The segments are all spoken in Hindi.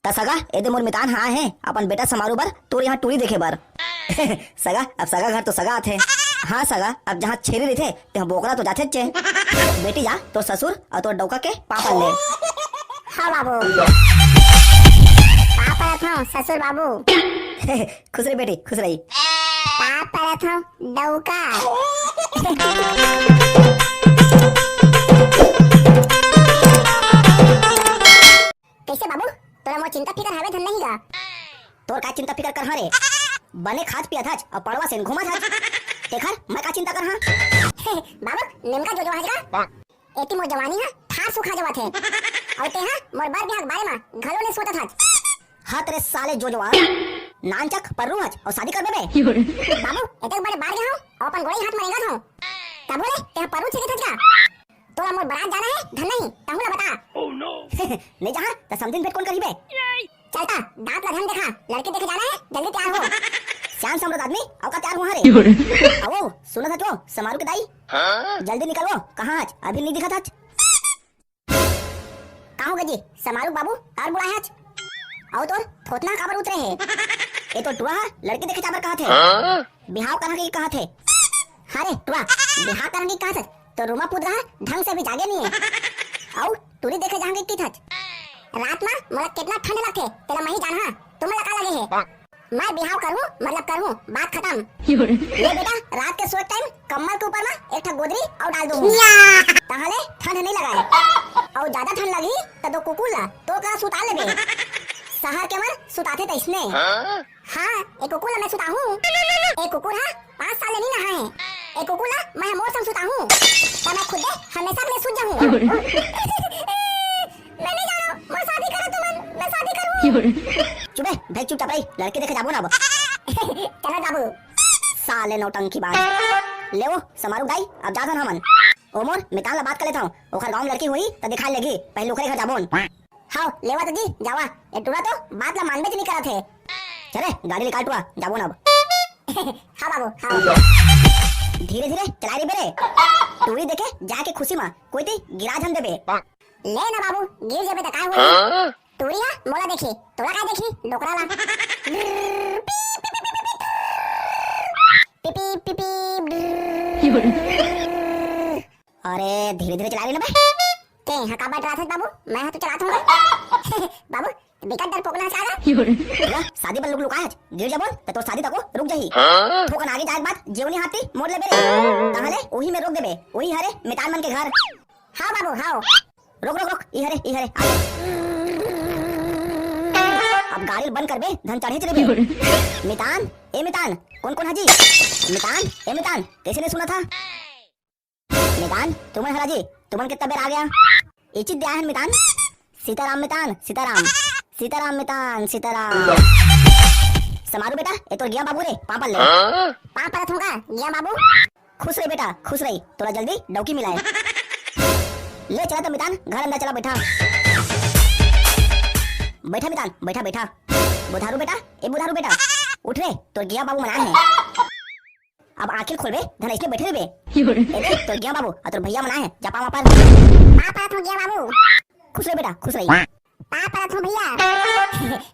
ता सगा एदे मोर मितान हाँ है अपन बेटा समारू बर तोर यहाँ टूरी देखे बर सगा अब सगा घर तो सगा आथे। हाँ सगा अब जहाँ छेरी रहते ते बोकरा तो जाते चे। बेटी जा तो ससुर और तो डौका के पापा ले। हाँ बाबू पापा था ससुर बाबू खुश रही बेटी खुश रही। पापा था डौका कैसे बाबू तोरा मोर चिंता फिकर हवे धन नहीं गा। तोर का चिंता फिकर कर हाँ रे बने खात पिया था और पड़वा से घुमा था देखर मैं का चिंता कर हाँ। बाबू निमका जो हजरा एती मोर जवानी है था सुखा जवा थे और ते हां मोर बर बियाह के बारे में घलो ने सोता था। हाँ तेरे साले जो जवान नानचक पर्रू हज और शादी कर बे बाबू एते बड़े बार गया हूं और अपन गोड़ी हाथ मारेगा था का बोले ते परू छिके था तोरा मोर बारात जाना है धन नहीं तहु ना बता। ओह नो नहीं जहां त समथिंग भेट कौन करी बे चलता दांत लगन देखा लड़के देखे जाना है जल्दी तैयार हो। श्याम समृद्ध आदमी औ का तैयार हुआ रे आओ सुना था तो समारू के दाई जल्दी निकलो कहां आज अभी नहीं दिखा था कहां गजी समारू बाबू और बुलाए आज आओ तो थोतना काबर उतरे है ये तो टुआ लड़के देखे जाबर कहा थे बिहाव करने की कहा थे। अरे टुआ बिहाव करने की कहा था तो रूमा पुद रहा ढंग से भी जागे नहीं है और टूरी देखे जाएंगे की था रात में मला कितना ठंड लगते तेरा मही जाना तुम्हें लगा लगे है मैं बिहाव करूं मतलब करूं बात खत्म। ले बेटा रात के सोते टाइम कम्बल के ऊपर ना एक ठा गोदरी और डाल दूं ताहले ठंड नहीं लगाए और ज्यादा ठंड लगी तो दो कुकुर ला तो का सुता ले बे शहर के मन सुताते थे इसने। हां एक कुकुर मैं सुता हूं एक कुकुर हां 5 साल नहीं नहा है एक कुकुर ला मैं मोर संग सुता हूं तो मैं खुद हमेशा के लिए सूझ जाऊं। मैं नहीं जा रहा मैं शादी करा तुमन मैं शादी करूं चुप है भाई चुपचाप रही लड़के देखे जाबो ना अब चलो बाबू साले नौटंकी बात ले वो समारू दाई अब जा था हमन ओमोर मितान ला बात कर लेता हूं ओखर गांव में लड़की हुई तो दिखा लेगी पहले ओखरे घर जाबोन। हां लेवा तो जी जावा ए टुरा तो बात ला मानबे नहीं करा थे चले गाड़ी निकाल टुआ जाबो ना अब। हां बाबू हां धीरे धीरे चला रे बेरे टूरी देखे जाके खुशी में कोई ती गिरा जन देबे ले ना बाबू गिर जेबे त काय होई टूरी हा मोला देखी तोरा काय देखी डोकरा ला पिपी पिपी अरे धीरे धीरे चला रे ना बे ते हां का बाट रहा था बाबू मैं हां तो चलाता हूं बाबू बेकार डर पोकना चाहा शादी पर लोग लुकाए गिर जाबोन त तो शादी तको रुक जाही ठोकन आगे जाए बात जेवनी हाथी मोड़ ले बेरे ताहले ओही में रोक देबे ओही हरे मितान मन के घर। हां बाबू हां रोक रोक रोक ई हरे अब गाड़ी बंद कर बे धन चढ़े चले बे मितान ए मितान कौन कौन हाजी मितान ए मितान कैसे ने सुना था मितान तुम्हें हरा जी तुमन कितना बेर आ गया इचित दिया है मितान सीताराम मितान सीताराम सीताराम मितान सीताराम समारू बेटा ये तो गया बाबू रे पापा ले पापा रखूंगा गया बाबू खुश रही बेटा खुश रही तोरा जल्दी डौकी मिलाए ले चला तो मितान घर अंदर चला बैठा बैठा मितान बैठा बैठा बुधारू बेटा ए बुधारू बेटा उठ रे तो गया बाबू मना है अब आंखें खोल बे धन इसने बैठे रे बे तो गया बाबू और तो भैया मना है जा पावा पर पापा तो गया बाबू खुश रही बेटा खुश रही पापा तो भैया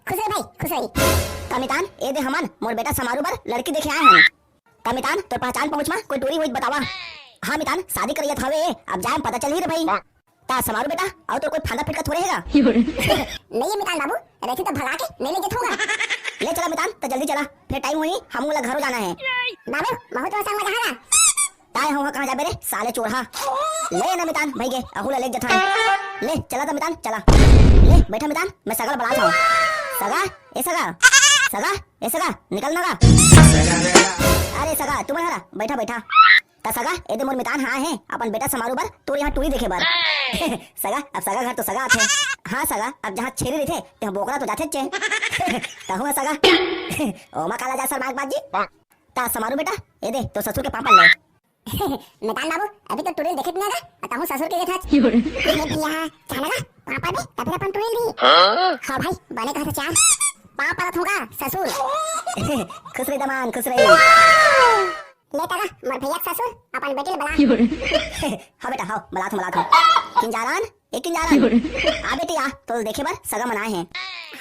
खुश रही भाई खुश रही कमितान ए दे हमन मोर बेटा समारू बर लड़की देखे आए हैं कमितान तो पहचान पहुंच में कोई टोरी हुई बतावा। हाँ मितान शादी करियत हवे अब जाए पता चल ही रे भाई ता समारू बेटा और तो कोई फांदा फिटका थोड़े हैगा नहीं है मितान बाबू रहते तो भगा के ले लेके थोगा ले चला मितान तो जल्दी चला फिर टाइम हुई हम लोग घरों जाना है बाबू बहुत तो संग में जाना ताए हो कहां जा बे रे साले चोरहा ले ना मितान भाई गे अहुला ले जथा ले चला तो मितान चला ले बैठा मितान मैं सगल बड़ा था सगा ए सगा सगा ए सगा निकल ना अरे सगा तुम हरा बैठा बैठा ता सगा ए दे मोर मितान हां है अपन बेटा समारू बर तो यहां टूरी देखे बर सगा अब सगा घर तो सगा आथे हां सगा अब जहां छेरी रहते ते बोकरा तो जाथे चे ता हुआ सगा ओ मा काला जा सर माग बाजी ता समारू बेटा ए दे तो ससुर के पापा ले मितान बाबू अभी तो टूरिल देखे नहीं ना बताऊं ससुर के था अरे भैया जाना ना पापा भी तब अपन टूरिल ली हां भाई बने कहा था चार पापा रखूंगा ससुर खुश रही दमान खुश रही ले तगा मोर भैया ससुर अपन बेटे ले बला हां बेटा हां मला था किन जारान एक किन जा रहा आ बेटी आ तो देखे बार सगा मनाए हैं।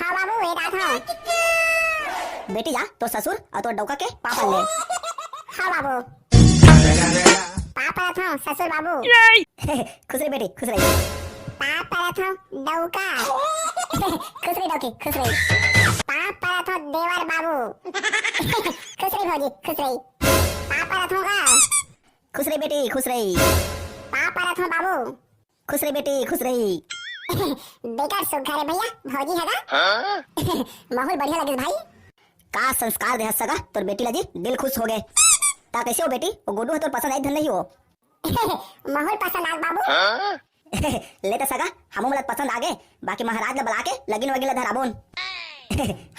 हाँ बाबू ये रात हाँ। बेटी जा तो ससुर और तो डौका के पापा ले। हाँ बाबू पापा था ससुर बाबू। खुश रही बेटी खुश रही। पापा था डौका। खुश रही डौकी खुश रही। पापा था देवर बाबू। खुश रही भौजी खुश रही। पापा था का। खुश रही बेटी खुश रही। पापा था बाबू। खुश रही बेटी खुश रही। बेकार सुघा रे भैया भौजी है ना। माहौल बढ़िया लगे भाई। का संस्कार दे सगा तोर बेटी लगी दिल खुश हो गए। ता कैसे हो बेटी वो गुड्डू है तो पसंद आई धन नहीं हो। माहौल पसंद आ बाबू। ले तो सगा हमू मला पसंद आ गए बाकी महाराज ला बुला के लगन वगैरह धराबोन।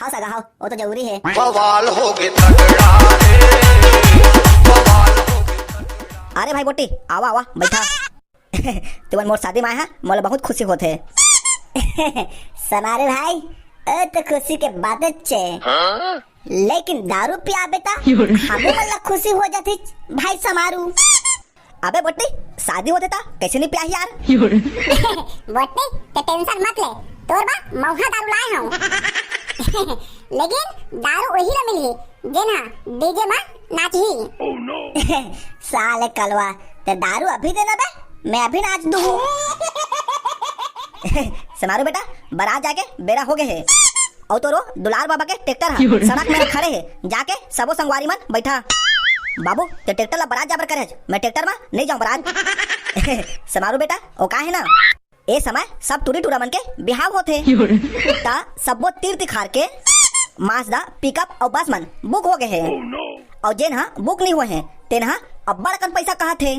हाँ सगा हाँ वो तो जरूरी है। बवाल हो गए तगड़ा रे बवाल हो गए। अरे भाई बोटी आवा आवा बैठा। तुमन मोर शादी में आया मोला बहुत खुशी होते। समारे भाई तो खुशी के बात छे लेकिन दारू पिया बेटा हमू मला खुशी हो जाती भाई समारू। अबे बोटी शादी होते था कैसे नहीं पिया यार। बोटे ते टेंशन मत ले तोर बा मौहा दारू लाए हूं। लेकिन दारू वही ला मिली जेना डीजे में नाची। साले कलवा ते दारू अभी देना बे मैं अभी नाच दूं। समारू बेटा बारात जाके बेरा हो गए है और तो रो दुलार बाबा के ट्रैक्टर है सड़क में खड़े है जाके सबो संगवारी मन बैठा। बाबू ते ट्रैक्टर ला बारात जाबर करे मैं ट्रैक्टर में नहीं जाऊं बारात। समारू बेटा ओ का है ना ए समय सब टूरी टूरा मन के बिहाव होते ता सबो तीर तिखार के मासदा पिकअप और बस मन बुक हो गए है और जेन हा बुक नहीं हुए हैं तेन हा अब्बड़ कन पैसा कहा थे।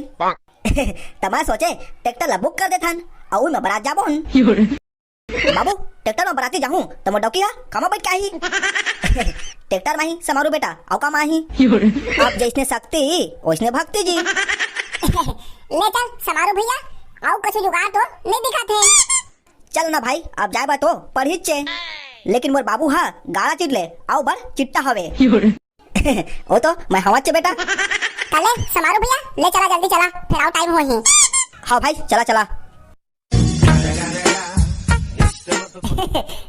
तमा सोचे ट्रैक्टर ला बुक कर दे थन और मैं बारात जाबो। बाबू ट्रैक्टर में बराती जाऊं तो मैं डौकी कमा बैठ के आई। ट्रैक्टर में ही समारू बेटा औ कमा ही अब जैसने शक्ति वैसने भक्ति जी। ले चल समारू भैया आओ कुछ जुगाड़ तो नहीं दिखाते। चल ना भाई अब जाए बा तो पढ़ी चे लेकिन मोर बाबू हा गाड़ा चिटले आओ बर चिट्टा हवे। वो तो मैं हवा चे बेटा। चले समारू भैया ले चला जल्दी चला फिर आओ टाइम हो ही। हाँ भाई चला चला।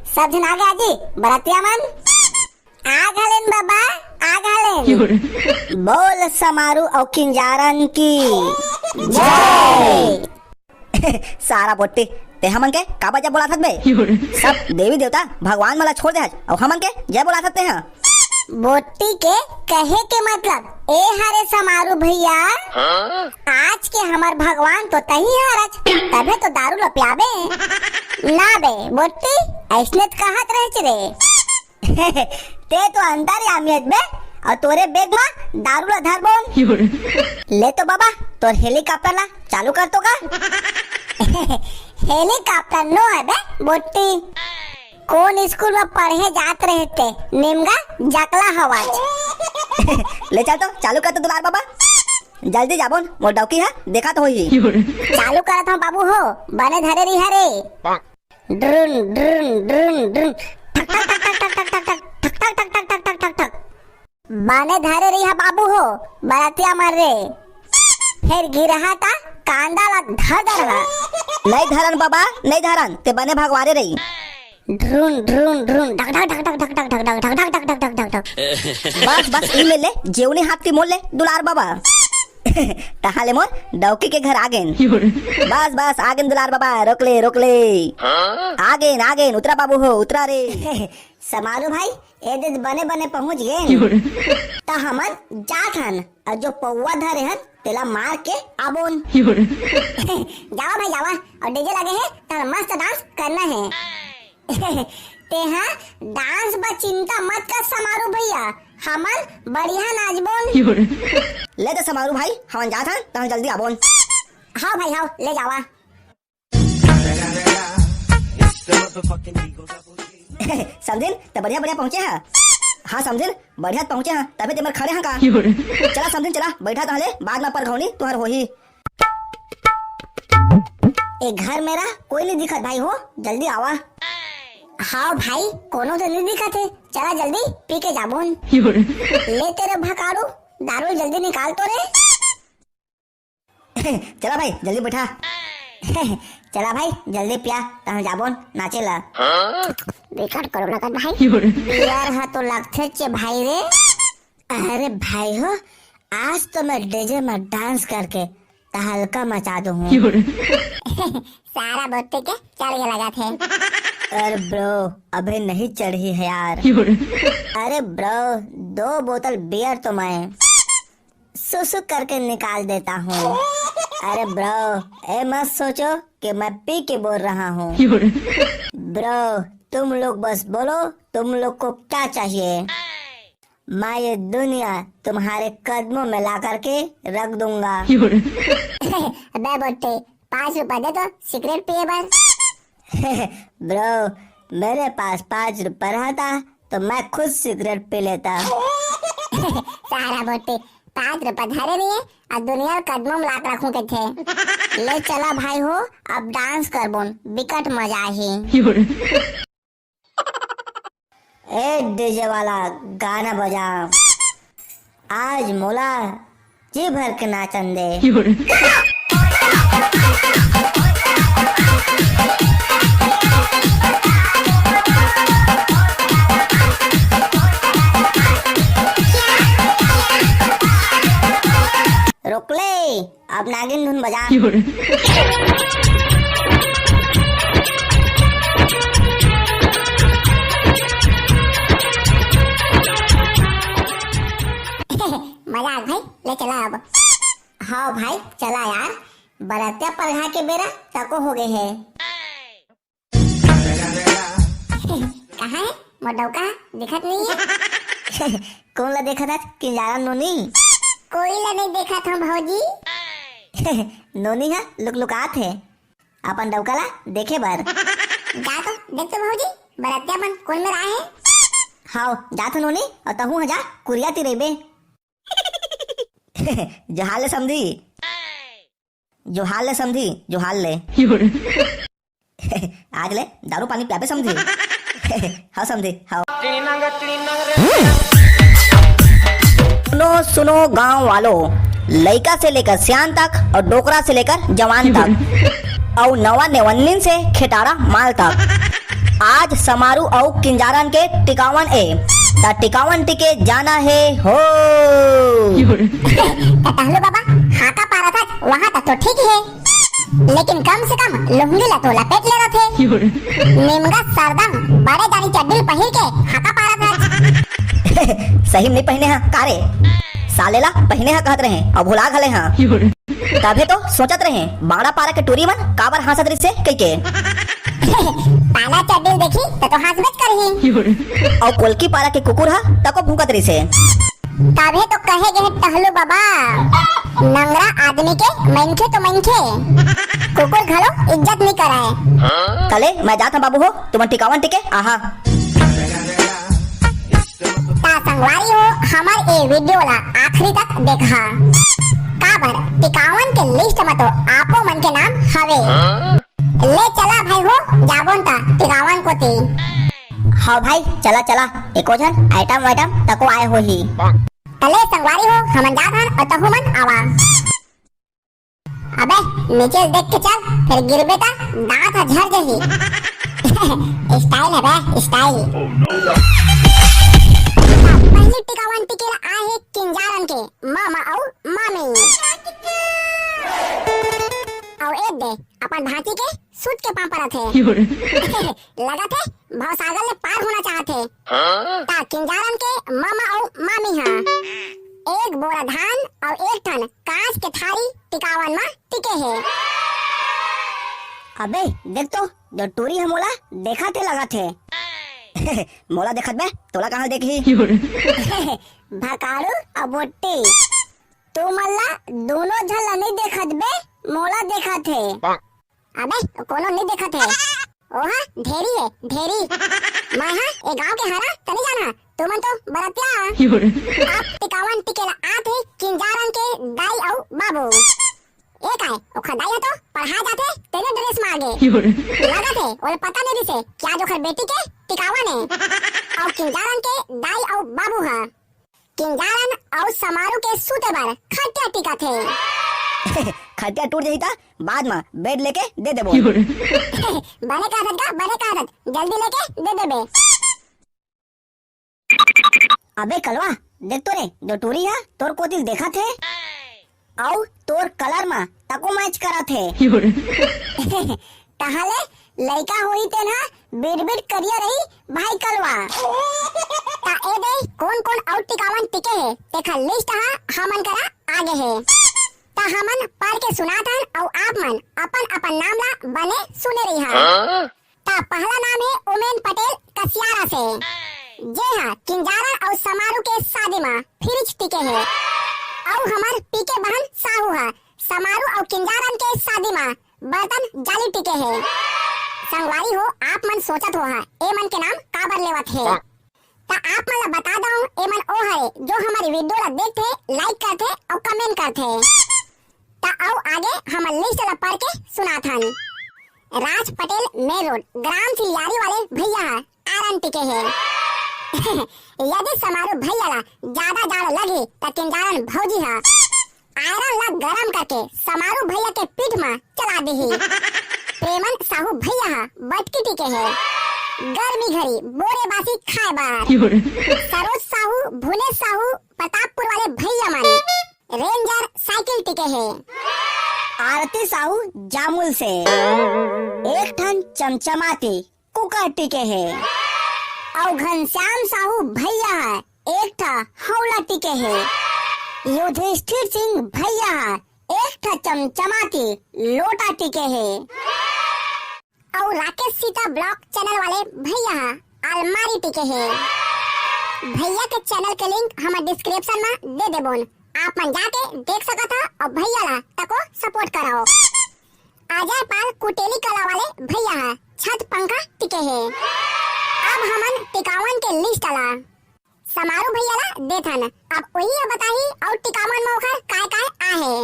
सब जन आ गया जी बरातिया मन आ गलेन बाबा आ गलेन। बोल समारू और किंजारन की जय। सारा बोट्टी ते हमन के का बजा बोला थत बे सब देवी देवता भगवान मला छोड़ दे और हमन के जय बोला सकते हैं। बोटी के कहे के मतलब ए हरे समारू भैया आज के हमार भगवान तो तही हरज तबे तो दारू लो पियाबे ना बे बोटी ऐसने कहत रहे रे। ते तो अंदर यामियत बे और तोरे बेग में दारू ला धर बोन। ले तो बाबा तोर हेलीकॉप्टर ला चालू कर तो का। हेलीकॉप्टर नो है बे बोटी कौन स्कूल में पढ़े जात रहे थे निमगा जकला हवाज। ले चल तो चालू कर तो दुलार बाबा जल्दी जाबोन मोर डौकी है देखा तो होई। चालू करत हूं बाबू हो बने धरे रही हरे ड्रुन ड्रुन ड्रुन ड्रुन ठक ठक ठक ठक ठक ठक ठक ठक ठक ठक ठक ठक ठक बने धरे रही है बाबू हो बरातिया मर रे फिर गिरहा था कांदा ला धर रहा नहीं धरन बाबा नहीं धरन ते बने भगवारे रही। ड्रुन ड्रुन ड्रुन ढक ढक ढक ढक ढक ढक ढक ढक ढक ढक ढक ढक ढक बस बस ई ले जेवनी हाथ की मोल ले दुलार बाबा। तहाले मोर डौकी के घर आ गए। बस बस आ गए दुलार बाबा रोक ले आ गए उतरा बाबू हो उतरा रे। समारू भाई ए दे बने बने पहुंच गए ता हमन जात हन और जो पौवा धरे हन तेला मार के आबोन। जावा भाई जावा और डीजे लगे है तार मस्त डांस करना है। ते हाँ डांस बा चिंता मत कर समारू भैया हमन बढ़िया नाचबोन। ले तो समारू भाई हमन जात हन ता जल्दी आबोन। हाँ भाई हाँ ले जावा। समझिन तो बढ़िया बढ़िया पहुंचे हैं। हाँ समझिन बढ़िया पहुंचे हैं तभी ते मर खड़े हैं का। चला समझिन चला बैठा ताले बाद में पर घौनी तुहर होही। ए घर मेरा कोई नहीं दिखत भाई हो जल्दी आवा। हाँ भाई कोनो तो नहीं दिखत है चला जल्दी पी के जाबोन। ले तेरे भकारू दारू जल्दी निकाल तो रे। चला भाई जल्दी बैठा। चला भाई जल्दी पिया तहन जाबोन नाचेला। बेकार करो लगत भाई बियार हा तो लगथे चे भाई रे। अरे भाई हो आज तो मैं डीजे में डांस करके तहलका मचा दूँ। सारा बोते के चल के लगा थे। अरे ब्रो अभी नहीं चढ़ी है यार। अरे ब्रो 2 बोतल बियर तो मैं सुसु करके निकाल देता हूँ। अरे ब्रो ए मत सोचो कि मैं पी के बोल रहा हूँ। ब्रो तुम लोग बस बोलो तुम लोग को क्या चाहिए, मैं ये दुनिया तुम्हारे कदमों में ला करके रख दूंगा। अबे बोते 5 रुपए दे तो सिगरेट पिए बस। ब्रो मेरे पास 5 रुपए रहता तो मैं खुद सिगरेट पी लेता। सारा बोते 5 रुपए धरे नहीं है और दुनिया कदमों में लाकर रखूं के थे। ले चला भाई हो अब डांस कर बोन बिकट मजा ही। ए डीजे वाला गाना बजा, आज मोला जी भर के नाचन दे। रोक ले अब नागिन धुन बजा। मजाक भाई ले चला अब। हाँ भाई चला यार बरातिया पढ़ा के बेरा तको हो गए है। कहाँ है मोडौका दिखत नहीं है। कौन ला देखा था कि यारा नोनी। कोई ला नहीं देखा था भौजी। नोनी है लुक लुकात है अपन डौकाला देखे बार। जा तो देख तो भौजी बरातिया बन कौन में रहा है। हाँ जा तो नोनी और तहू जा कुरिया ती रेबे। जो हाल ले समझी जो हाल ले समझी जो हाल ले। आज ले दारू पानी प्याबे समझी। हाँ समझी हाँ। सुनो सुनो गांव वालों, लड़का से लेकर सियान तक और डोकरा से लेकर जवान तक और नवा नेवन्निन से खेटारा माल तक आज समारू और किंजारन के टिकावन ए ता टिकावन टिके जाना है हो। टहलू बाबा हाका पारा था वहाँ तक तो ठीक है, लेकिन कम से कम लुंगी ला तो लपेट ले रहे थे। निमगा सरदम बड़े दानी चड्डी पहन के हाका पारा था। सही नहीं पहने हैं कारे सालेला पहने हैं कहत रहे और भुला गले हैं। तबे तो सोचत रहे बाड़ा पारा के टूरी मन काबर हंसत रही से कई के। पाला चड्डी देखी तो हंसबेच करही और कोलकी पारा के कुकुर हा तको भूकत रही से। तबे तो कहे गए टहलू बाबा नंगरा आदमी के मनखे तो मनखे कुकुर घलो इज्जत नहीं कराए। कले मैं जाता बाबू हो तुम टिकावन टिके आहा। ता संगवारी हो हमार ए वीडियो ला आखिरी तक देखा। काबर टिकावन के लिस्ट में तो आपो मन के नाम हवे। ले चला भाई हो जाबोन ता टिकावन को ती। हाँ भाई चला चला एको जन आइटम वाइटम तको आए हो ही। तले संगवारी हो हमन जात हन और तहु मन आवा। अबे नीचे देख के चल फिर गिरबे ता दांत झड़ जही। स्टाइल है बे स्टाइल। पहली टिकावन टिकेला आए है किंजारन के मामा और मामी। और एक दे अपन भांति के सूट के पांपरा थे। लगा थे भवसागर ले पार होना चाहते। ता किंजारन के मामा और मामी हा एक बोरा धान और एक टन कांच के थारी टिकावन में टिके है। अबे देख तो जो टूरी है मोला देखा थे लगा थे। मोला देखत बे तोला कहाँ देखी। भकारू और बोट्टी तू मल्ला दोनों झल नहीं देखत बे मोला देखा थे। अबे कोनो नहीं देखा थे ओहा ढेरी है ढेरी। मैं हाँ ए गांव के हरा तनी जाना तुमन तो बरतिया। आप टिकावन टिकेला आते किंजारन के दाई और बाबू एक आए ओखा दाई है तो पढ़ा जाते तेरे ड्रेस में आगे लगा थे और पता नहीं से क्या जो खर बेटी के टिकावन है और किंजारन के दाई और बाबू हा। किंजारन और समारू के सूते बार खट्टा टिका थे। खटिया टूट जाई ता बाद में बेड लेके दे देबो। बने का जल्दी लेके दे देबे। अबे कलवा देख तो रे जो टूरी है तोर कोतिल देखा थे औ तोर कलर में तको मैच करा थे। तहाले लइका होई ते ना बिड़ करिया रही भाई कलवा। ता ए दे कौन आउट टिकावन टिके है तेखा लिस्ट हा हमन करा आगे है। ता हमन पढ़ के सुनाथन और आप मन अपन नाम ला बने सुने रही हा। ता पहला नाम है उमेन पटेल कसियारा से। जे हा किंजारा और समारू के शादी में फिरिज टिके है। और हमार पीके बहन साहू हा समारू और किंजारन के शादी में बर्तन जाली टिके है। संगवारी हो आप मन सोचत हो हा ए मन के नाम काबर लेवत है। ता आप मन ला बता दऊं ए मन ओ हरे जो हमारी वीडियो ला देखथे लाइक करथे और कमेंट करथे। ता आओ आगे हम लिस्ट ला पढ़ के सुनाथन। राज पटेल मेन रोड ग्राम सिलियारी वाले भैया आरन टिके है। यदि समारोह भैया ला ज्यादा जाड़ लगी ता किंजारन भौजी हा आयरन ला गरम करके समारोह भैया के पीठ में चला दही। प्रेमन साहू भैया हा बटकी टिके है। गर्मी घड़ी बोरे बासी खाए बार। सरोज साहू भुने साहू प्रतापपुर वाले भैया मन रेंजर साइकिल टिके है। आरती साहू जामुल से एक ठन चमचमाती कुकर टिके है। और घनश्याम साहू भैया एक ठा हौला टिके है। युधिष्ठिर सिंह भैया एक ठा चमचमाती लोटा टिके है। और राकेश सीता ब्लॉग चैनल वाले भैया अलमारी टिके है। भैया के चैनल के लिंक हम डिस्क्रिप्शन में दे देबोन। आप मन जाके देख सकत हा और भैया ला तको सपोर्ट कराओ। अजय पाल कुटेली कला वाले भैया छत पंखा टिके है। अब हमन टिकावन के लिस्ट ला समारू भैया ला देथन। अब वही बताही और टिकावन में ओखर काय आहे।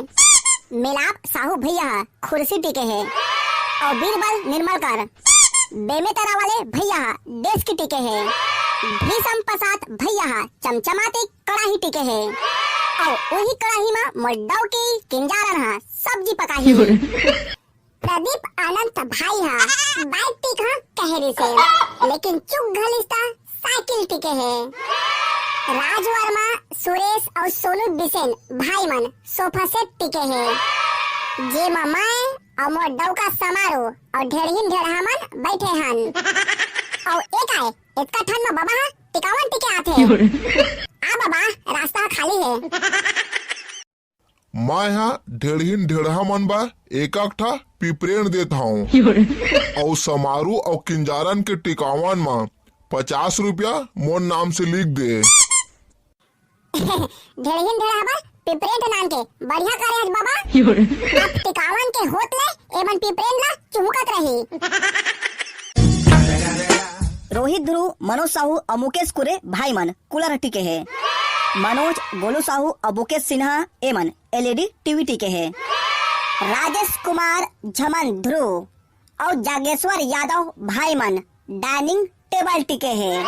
मिलाप साहू भैया कुर्सी टिके है। और बीरबल निर्मलकर बेमेतरा वाले भैया डेस्क टिके है। भीषम प्रसाद भैया चमचमाती कड़ाही टिके है। और वही कड़ाही में मड्डाव की किंजारन सब्जी पकाही। प्रदीप अनंत भाई बाइक टिक कहरी से लेकिन चुक घलिस्ता साइकिल टिके है। राज वर्मा सुरेश और सोनू बिसेन भाई मन सोफा सेट टिके है। जे मैं और मोर डौका समारोह और ढेरहिन ढेरहा मन बैठे हन। और एक आए इसका ठन में बाबा टिकावन टिके आथे। आ बाबा रास्ता खाली है। मैं यहाँ ढेड़हीन ढेड़हा मन बा एक ठा पिपरेन देता हूँ। और समारू और किंजारन के टिकावन में 50 रुपया मोर नाम से लिख दे। ढेड़हीन ढेड़हा पिपरेन नाम के बढ़िया करे आज बाबा। अब टिकावन के होतले एमन पिपरेन ला चुहकत रही। रोहित ध्रुव मनोज साहू और मुकेश कुरे भाई मन कूलर टिके है। मनोज गोलू साहू और मुकेश सिन्हा एमन LED टीवी टिके है। राजेश कुमार झमन ध्रुव और जागेश्वर यादव भाई मन डाइनिंग टेबल टिके है।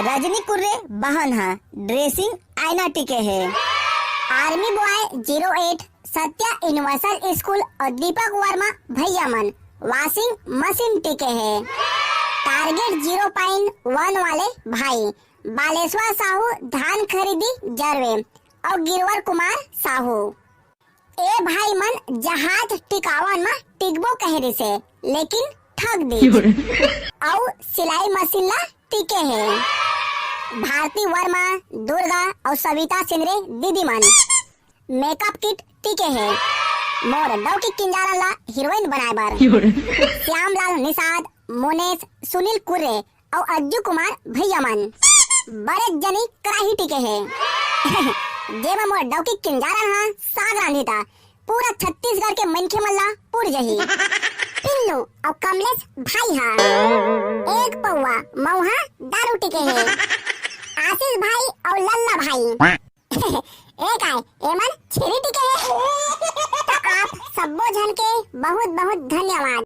रजनी कुर्रे बहन ड्रेसिंग आईना टिके है। Army boy 08 Satya universal school और दीपक वर्मा भैया मन वॉशिंग मशीन टिके है। टारगेट 0.1 वाले भाई बालेश्वर साहू धान खरीदी जरवे और गिरवर कुमार साहू ए भाई मन जहाज टिकावन में टिकबो कहरी से लेकिन ठग दी। और सिलाई मशीन ला टिके है। भारती वर्मा दुर्गा और सविता सिंदरे दीदी मन मेकअप किट टिके है। मोर डौकी किंजारा ला हीरोइन बनाए बार श्यामलाल निषाद मुनेश सुनील कुर्रे और अज्जू कुमार भैया मन बड़े जनी कराही टिके है। जेमा मोर डौकी किंजारा साग रांधिता पूरा छत्तीसगढ़ के मनखे मल्ला पुर जही। पिन्नू और कमलेश भाई एक पौवा मौहा दारू टिके है। आशीष भाई और लल्ला भाई एक आए एमन छिरी टिके है। तो आप सबो जन के बहुत बहुत धन्यवाद।